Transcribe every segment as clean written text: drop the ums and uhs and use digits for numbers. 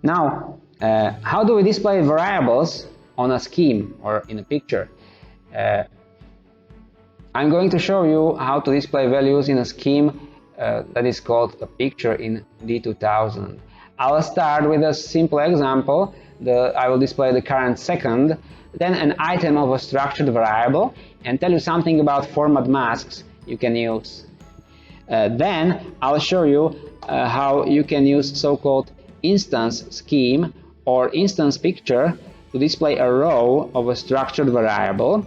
Now, how do we display variables on a scheme or in a picture? I'm going to show you how to display values in a scheme that is called a picture in D2000. I'll start with a simple example. I will display the current second, then an item of a structured variable, and tell you something about format masks you can use. Then I'll show you how you can use so-called instance scheme or instance picture to display a row of a structured variable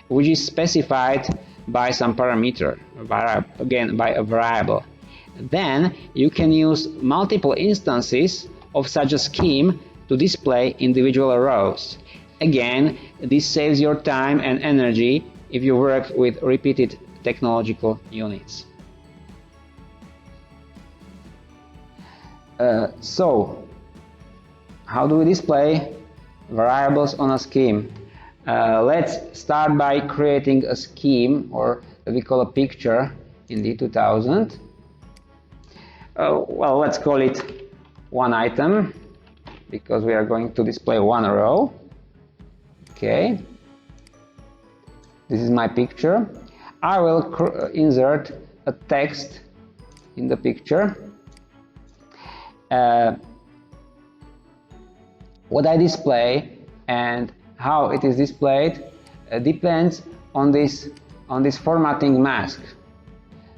which is specified by some parameter, again by a variable. Then you can use multiple instances of such a scheme to display individual rows. Again, this saves your time and energy if you work with repeated technological units. So, how do we display variables on a scheme? Let's start by creating a scheme, or what we call a picture in D2000. Well, let's call it one item, because we are going to display one row. Okay, this is my picture. I will insert a text in the picture. What I display and how it is displayed depends on this formatting mask.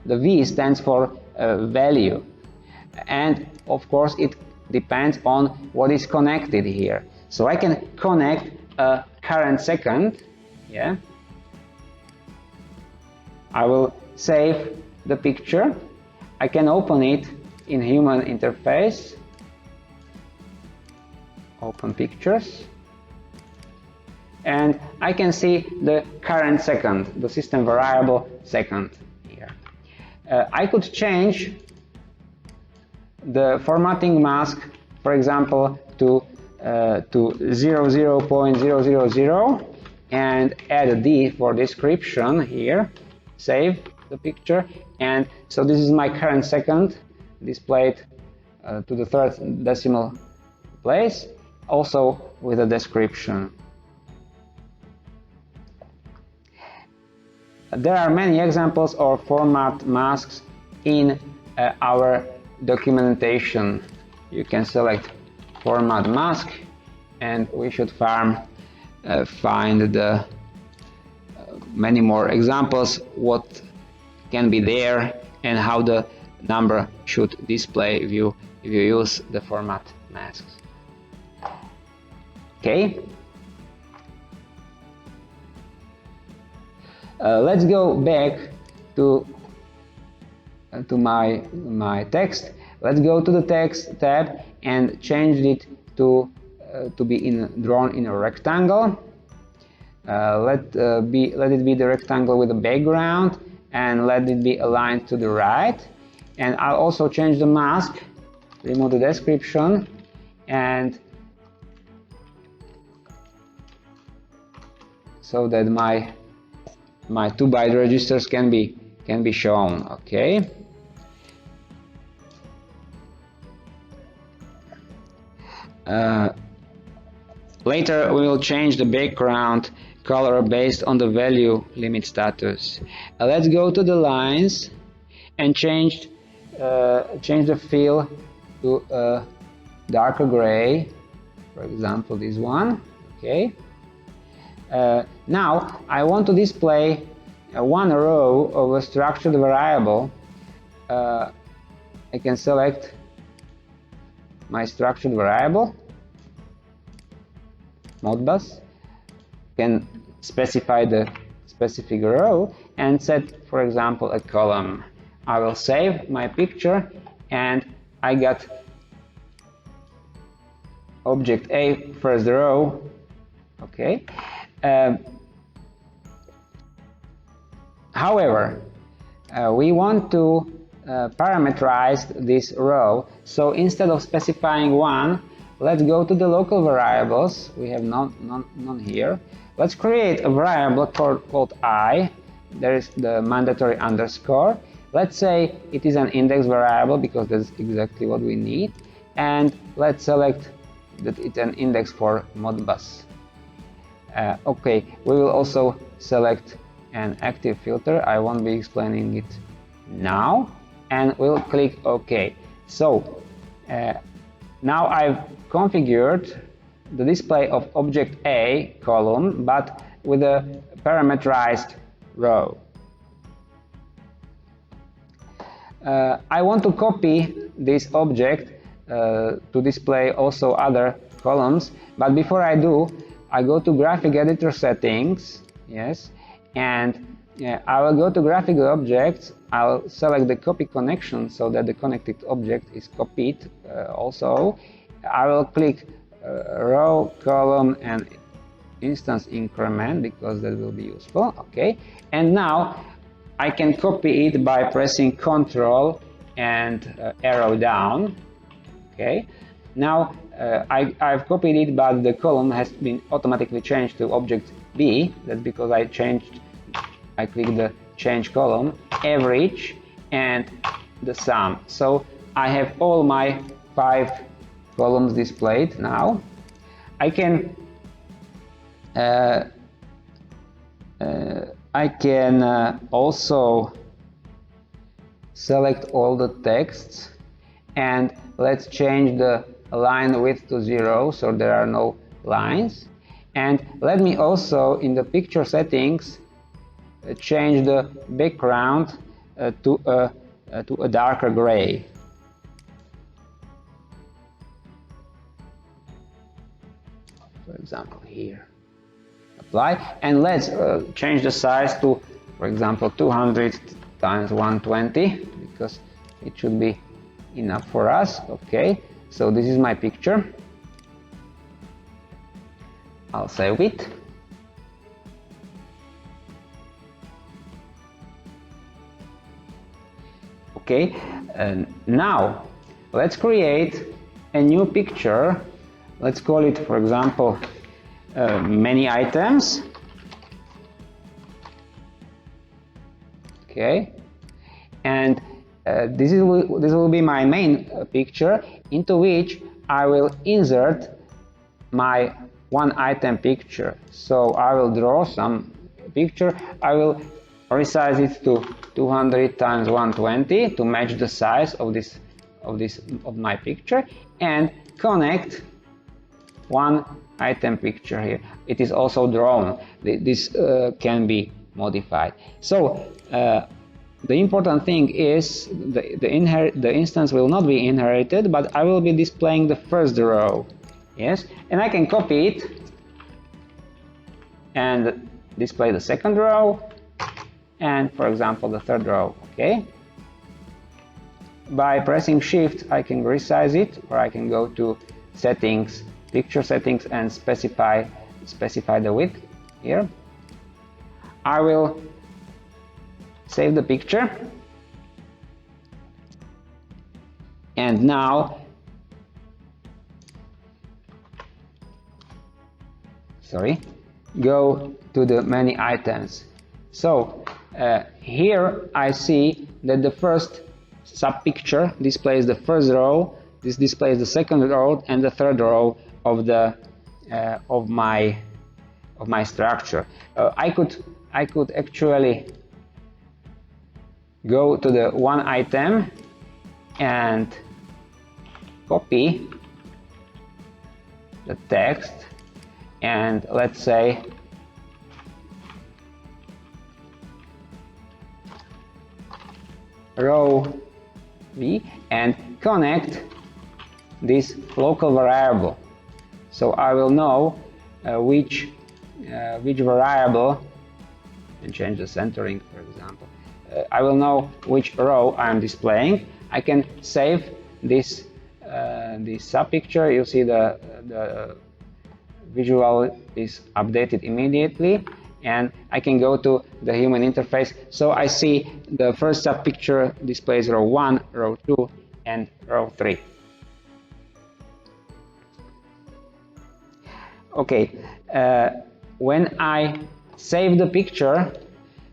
The V stands for value, and of course it depends on what is connected here. So I can connect a current second. Yeah, I will save the picture. I can open it in human interface, open pictures, and I can see the current second, the system variable second here. I could change the formatting mask, for example, to 00.000 and add a D for description here, save the picture, and so this is my current second displayed to the third decimal place, also with a description. There are many examples of format masks in our documentation. You can select format mask, and we should find the many more examples what can be there and how the number should display if you use the format masks. Okay. Let's go back to my text. Let's go to the text tab and change it to be drawn in a rectangle. Let it be the rectangle with a background, and let it be aligned to the right. And I'll also change the mask, remove the description, and so that my 2-byte registers can be shown. Okay. Later we will change the background color based on the value limit status. Let's go to the lines and change the fill to darker gray, for example this one. Okay. Now I want to display one row of a structured variable. I can select my structured variable, Modbus, can specify the specific row and set, for example, a column. I will save my picture, and I got object A, first row. Okay. However, we want to parameterize this row, so instead of specifying one, let's go to the local variables. We have none here. Let's create a variable called I. There is the mandatory underscore. Let's say it is an index variable, because that's exactly what we need. and let's select that it's an index for Modbus. Okay, we will also select an active filter. I won't be explaining it now, and we'll click OK. So now I've configured the display of object A column, but with a parameterized row. I want to copy this object to display also other columns, but before I do, I go to graphic editor settings, yes, and I will go to graphic objects. I'll select the copy connection so that the connected object is copied also. I will click row, column, and instance increment because that will be useful. Okay, and now I can copy it by pressing Ctrl and arrow down. Okay, now I've copied it, but the column has been automatically changed to object B. That's because I clicked the change column, average, and the sum. So I have all my 5 columns displayed now. I can also select all the texts, and let's change the line width to 0 so there are no lines. And let me also, in the picture settings, change the background to a darker gray. For example, here. Apply, and let's change the size to, for example, 200 times 120 because it should be enough for us. Okay, so this is my picture. I'll save it. Okay, and now let's create a new picture. Let's call it, for example, many items. Okay, and this will be my main picture, into which I will insert my one item picture. So I will draw some picture. I will resize it to 200 times 120 to match the size of my picture, and connect one item picture here. It is also drawn. This can be modified. So the important thing is the instance will not be inherited, but I will be displaying the first row. Yes, and I can copy it and display the second row, and for example the third row. Okay, by pressing Shift I can resize it, or I can go to settings, picture settings, and specify the width here. I will save the picture, and now go to the many items. So here I see that the first sub-picture displays the first row, this displays the second row, and the third row of the of my structure. I could actually go to the one item and copy the text, and let's say row V, and connect this local variable. So I will know which variable, and change the centering, for example. I will know which row I am displaying. I can save this sub-picture. You see the visual is updated immediately, and I can go to the human interface. So I see the first sub-picture displays row 1, row 2, and row 3. Okay, when I save the picture,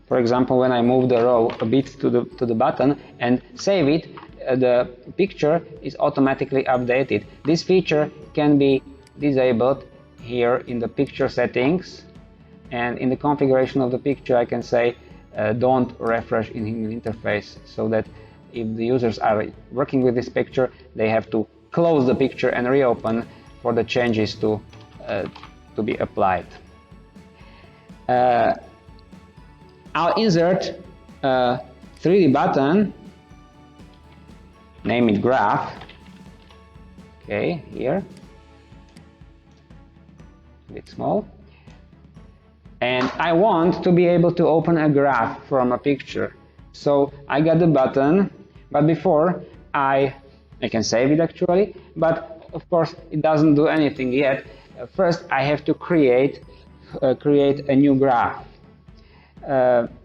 for example, when I move the row a bit to the bottom and save it, the picture is automatically updated. This feature can be disabled here in the picture settings, and in the configuration of the picture I can say don't refresh in human interface, so that if the users are working with this picture, they have to close the picture and reopen for the changes to be applied. I'll insert a 3D button, name it graph. Okay, here, a bit small. And I want to be able to open a graph from a picture. So I got the button, but before I can save it actually, but of course it doesn't do anything yet. First I have to create a new graph.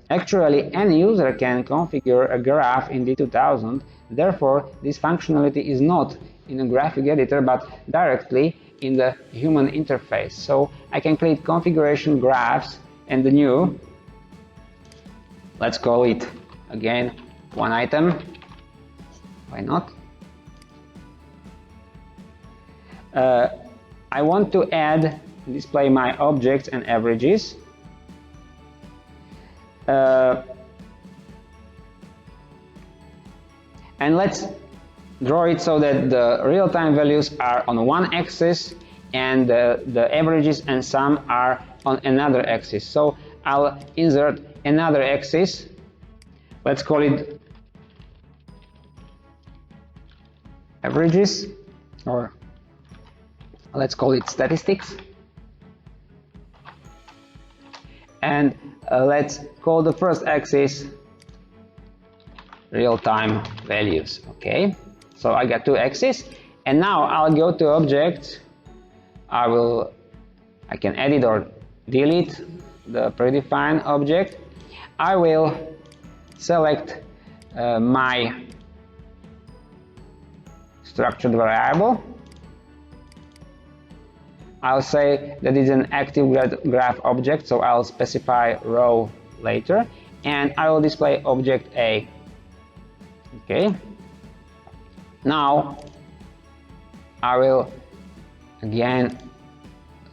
Actually, any user can configure a graph in D2000, therefore this functionality is not in a graphic editor but directly in the human interface. So I can click configuration graphs and the new, let's call it again one item, why not? I want to display my objects and averages. And let's draw it so that the real-time values are on one axis and the averages and sum are on another axis. So I'll insert another axis. Let's call it averages, or let's call it statistics. And let's call the first axis real-time values. Okay, so I got two axes, and now I'll go to objects. I can edit or delete the predefined object. I will select my structured variable. I'll say that it's an active graph object, so I'll specify row later, and I will display object A. Okay. Now I will again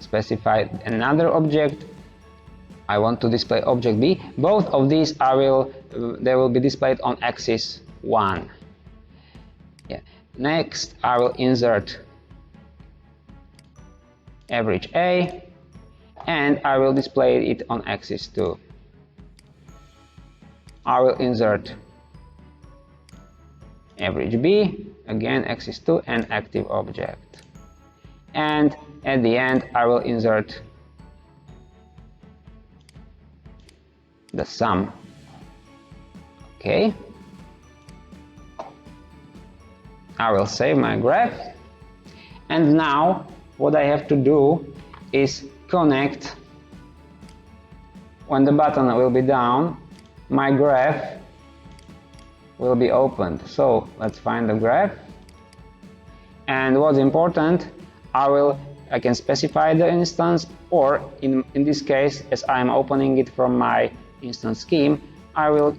specify another object. I want to display object B. Both of these they will be displayed on axis 1. Yeah. Next I will insert average A, and I will display it on axis 2. I will insert average B, again axis 2, and active object. And at the end I will insert the sum. Okay. I will save my graph, and now what I have to do is connect. When the button will be down, my graph will be opened. So let's find the graph, and what's important, I can specify the instance, or in this case, as I'm opening it from my instance scheme, I will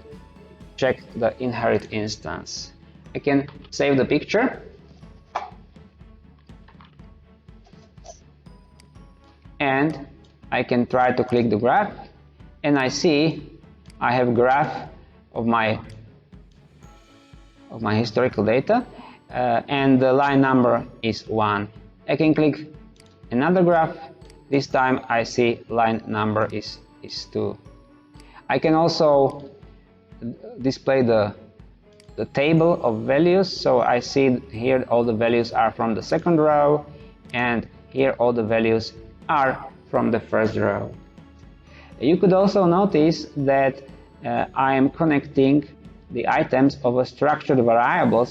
check the inherit instance. I can save the picture, and I can try to click the graph, and I see I have graph of my historical data, and the line number is 1. I can click another graph. This time I see line number is 2. I can also display the table of values, so I see here all the values are from the second row, and here all the values are from the first row. You could also notice that I am connecting the items of a structured variable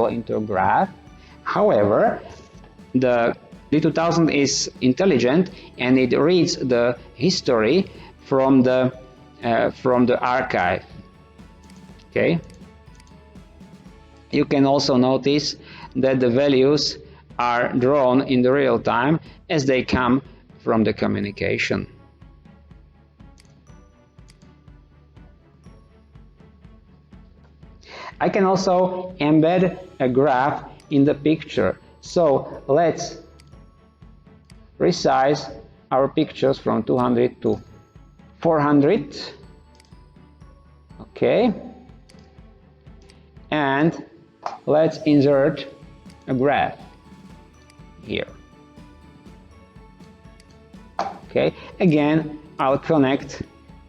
into a graph. However, the D2000 is intelligent, and it reads the history from the archive. Okay. You can also notice that the values are drawn in the real time as they come from the communication. I can also embed a graph in the picture. So let's resize our pictures from 200 to 400. Okay. And let's insert a graph here. Okay. Again, I'll connect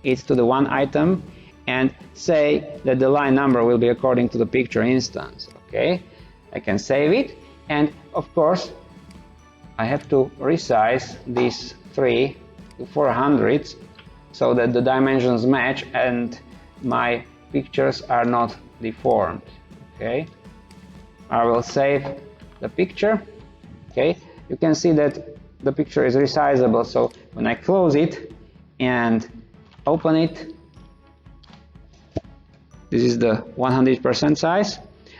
it to the one item and say that the line number will be according to the picture instance. Okay. I can save it, and of course I have to resize these 3 to 400 so that the dimensions match and my pictures are not deformed. Okay, I will save the picture. Okay, you can see that the picture is resizable, so when I close it and open it, this is the 100% size.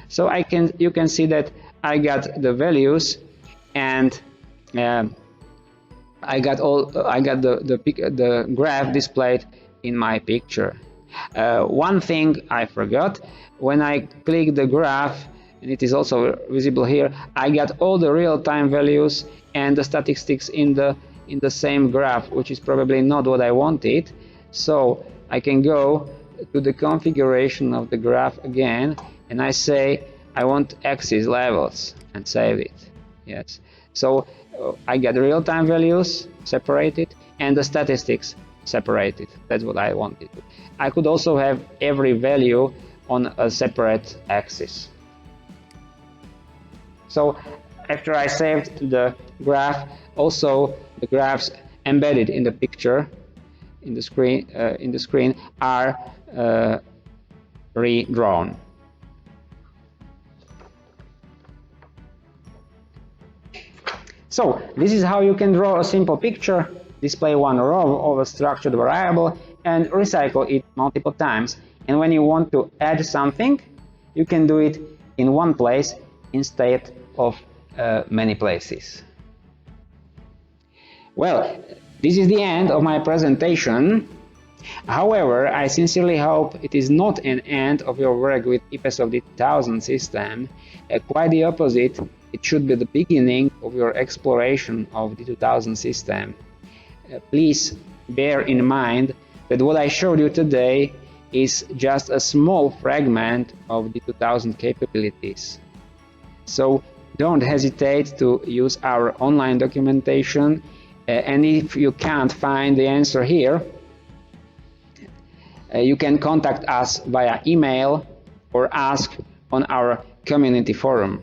So you can see that I got the values, and I got the graph displayed in my picture. One thing I forgot: when I click the graph, and it is also visible here, I got all the real-time values and the statistics in the same graph, which is probably not what I wanted. So I can go to the configuration of the graph again, and I say I want axis levels, and save it. Yes. So I get real-time values separated and the statistics separated. That's what I wanted. I could also have every value on a separate axis. So after I saved the graph, also the graphs embedded in the picture, in the screen, are redrawn. So this is how you can draw a simple picture, display one row of a structured variable, and recycle it multiple times. And when you want to add something, you can do it in one place instead of many places. Well, this is the end of my presentation. However, I sincerely hope it is not an end of your work with IPESOFT D2000 system. Quite the opposite, it should be the beginning of your exploration of the D2000 system. Please bear in mind that what I showed you today is just a small fragment of the D2000 capabilities. So don't hesitate to use our online documentation, and if you can't find the answer here, you can contact us via email or ask on our community forum.